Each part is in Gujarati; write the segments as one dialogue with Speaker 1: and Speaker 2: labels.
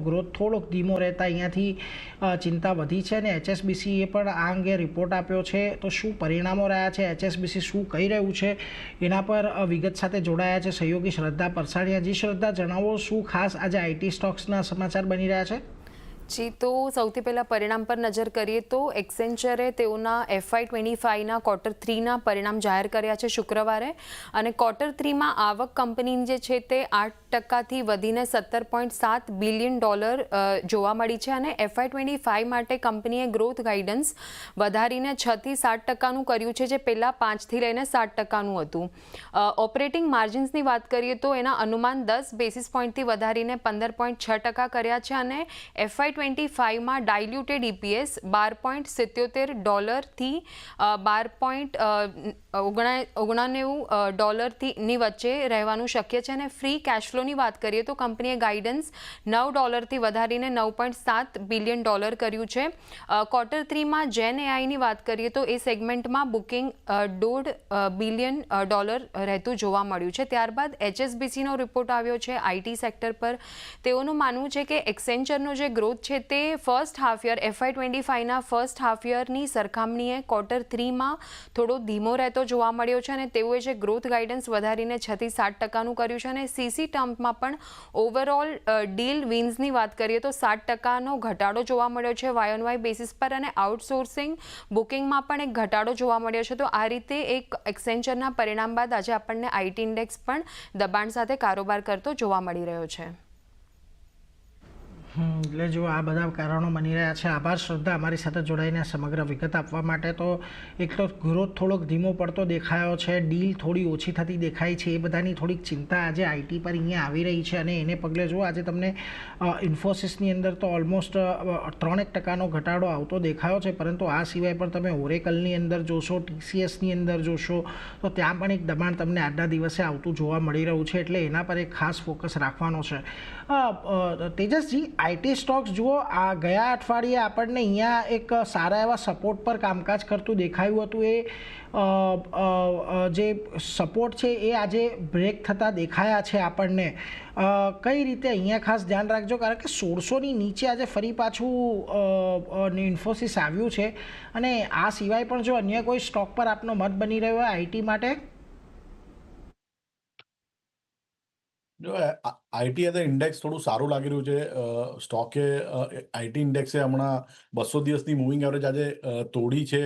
Speaker 1: ગ્રોથ થોડોક ધીમો રહેતા અહીંયાથી ચિંતા વધી છે અને HSBCએ પણ આ અંગે રિપોર્ટ આપ્યો છે. તો શું પરિણામો રહ્યા છે, HSBC શું કહી રહ્યું છે, એના પર વિગત સાથે જોડાયા છે સહયોગી શ્રદ્ધા પરસાણીયા. જી શ્રદ્ધા, જણાવો શું ખાસ આજે IT સ્ટોક્સના સમાચાર બની રહ્યા છે?
Speaker 2: જી, તો સૌથી પહેલાં પરિણામ પર નજર કરીએ તો એક્સેન્ચરે તેઓના FY25ના Q3ના પરિણામ જાહેર કર્યા છે શુક્રવારે, અને Q3માં આવક કંપનીની જે છે તે 8% વધીને $17.7 બિલિયન જોવા મળી છે, અને FY25 માટે કંપનીએ ગ્રોથ ગાઈડન્સ વધારીને 6થી 7%નું કર્યું છે, જે પહેલાં 5થી લઈને 7%નું હતું. ઓપરેટિંગ માર્જિન્સની વાત કરીએ તો એના અનુમાન 10 બેસિસ પોઈન્ટથી વધારીને 15.6% કર્યા છે, અને FY25માં ડાયલ્યુટેડ EPS $12.77 થી $12.99 ની વચ્ચે રહેવાનું શક્ય છે. અને ફ્રી કેશ ફ્લોની વાત કરીએ તો કંપનીએ ગાઈડન્સ $9 થી વધારીને $9.7 બિલિયન કર્યું છે. Q3માં જેન AIની વાત કરીએ તો એ સેગમેન્ટમાં બુકિંગ $1.5 બિલિયન રહેતું જોવા મળ્યું છે. ત્યારબાદ HSBCનો રિપોર્ટ આવ્યો છે IT સેક્ટર પર. તેઓનું માનવું છે કે એક્સેન્ચરનો જે ગ્રોથ છે તે ફર્સ્ટ હાફ યર FY25ના ફર્સ્ટ હાફ યરની સરખામણીએ Q3માં થોડો ધીમો રહેતો જોવા મળ્યો છે, અને તેઓએ જે ગ્રોથ ગાઈડન્સ વધારીને 6થી 7%નું કર્યું છે. અને CC ટર્મમાં પણ ઓવરઓલ ડીલ વિન્સની વાત કરીએ તો 7%નો ઘટાડો જોવા મળ્યો છે YOY બેસિસ પર, અને આઉટસોર્સિંગ બુકિંગમાં પણ એક ઘટાડો જોવા મળ્યો છે. તો આ રીતે એક એક્સેન્ચરના પરિણામ બાદ આજે આપણને IT ઇન્ડેક્સ પણ દબાણ સાથે કારોબાર કરતો જોવા મળી રહ્યો છે.
Speaker 1: એટલે જો આ બધા કારણો બની રહ્યા છે. આભાર શ્રદ્ધા, અમારી સાથે જોડાઈને સમગ્ર વિગત આપવા માટે. તો એક તો ગ્રોથ થોડોક ધીમો પડતો દેખાયો છે, ડીલ થોડી ઓછી થતી દેખાય છે, એ બધાની થોડીક ચિંતા આજે IT પર અહીંયા આવી રહી છે, અને એને પગલે જો આજે તમને ઇન્ફોસિસની અંદર તો ઓલમોસ્ટ 3% ઘટાડો આવતો દેખાયો છે. પરંતુ આ સિવાય પણ તમે ઓરેકલની અંદર જોશો, TCSની અંદર જોશો, તો ત્યાં પણ એક દબાણ તમને આજના દિવસે આવતું જોવા મળી રહ્યું છે. એટલે એના પર એક ખાસ ફોકસ રાખવાનો છે. તેજસજી, IT સ્ટોક્સ જુઓ, આ ગયા અઠવાડિયે આપણને અહીંયા એક સારા એવા સપોર્ટ પર કામકાજ કરતું દેખાયું હતું. એ જે સપોર્ટ છે એ આજે બ્રેક થતા દેખાયા છે આપણને. કઈ રીતે અહીંયા ખાસ ધ્યાન રાખજો, કારણ કે 1600ની નીચે આજે ફરી પાછું ઇન્ફોસિસ આવ્યું છે. અને આ સિવાય પણ જો અન્ય કોઈ સ્ટોક પર આપનો મત બની રહ્યો હોય IT માટે?
Speaker 3: જો IT એઝ અ ઇન્ડેક્સ થોડું સારું લાગી રહ્યું છે. સ્ટોકે IT ઇન્ડેક્સે હમણાં 200 દિવસની મૂવિંગ એવરેજ આજે તોડી છે,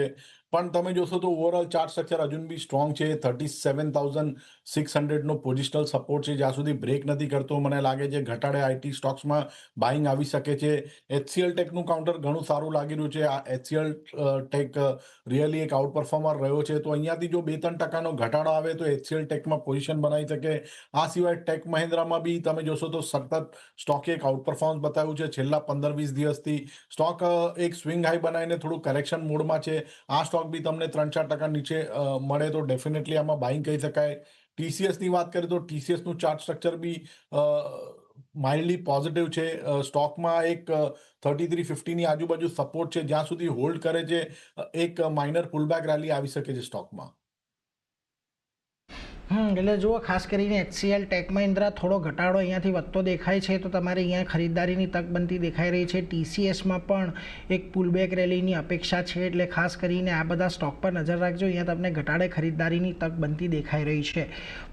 Speaker 3: પણ તમે જોશો તો ઓવરઓલ ચાર્ટ સ્ટ્રક્ચર હજુ બી સ્ટ્રોંગ છે. 37,600નો પોઝિશનલ સપોર્ટ છે. જ્યાં સુધી બ્રેક નથી કરતો, મને લાગે છે ઘટાડે IT સ્ટોક્સમાં બાઇંગ આવી શકે છે. HCL ટેકનું કાઉન્ટર ઘણું સારું લાગી રહ્યું છે. આ HCL ટેક રિયલી એક આઉટ પરફોર્મર રહ્યો છે. તો અહીંયાથી જો 2-3%નો ઘટાડો આવે તો HCL ટેકમાં પોઝિશન બનાવી શકે. આ સિવાય ટેક મહિન્દ્રામાં બી તમે જોશો તો સતત સ્ટોકે એક આઉટ પરફોર્મન્સ બતાવ્યું છે છેલ્લા 15-20 દિવસથી. સ્ટોક એક સ્વિંગ હાઈ બનાવીને થોડું કરેક્શન મોડમાં છે. આ સ્ટોક બી તમને 3-4% નીચે મળે તો ડેફિનેટલી આમાં બાઇંગ કહી શકાય. TCSની વાત કરીએ તો TCSનું ચાર્ટ સ્ટ્રક્ચર બી માઇલ્ડલી પોઝિટિવ છે. સ્ટોકમાં એક 3350ની આજુબાજુ સપોર્ટ છે. જ્યાં સુધી હોલ્ડ કરે છે એક માઇનર પુલબેક રેલી આવી શકે છે સ્ટોકમાં.
Speaker 1: એટલે જુઓ, ખાસ કરીને HCL ટેક મહિન્દ્રા થોડો ઘટાડો અહીંયાથી વધતો દેખાય છે, તો તમારે અહીંયા ખરીદદારીની તક બનતી દેખાઈ રહી છે. TCSમાં પણ એક પુલબેક રેલીની અપેક્ષા છે, એટલે ખાસ કરીને આ બધા સ્ટોક પર નજર રાખજો. અહીંયા તમને ઘટાડે ખરીદદારીની તક બનતી દેખાઈ રહી છે.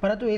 Speaker 1: પરંતુ એ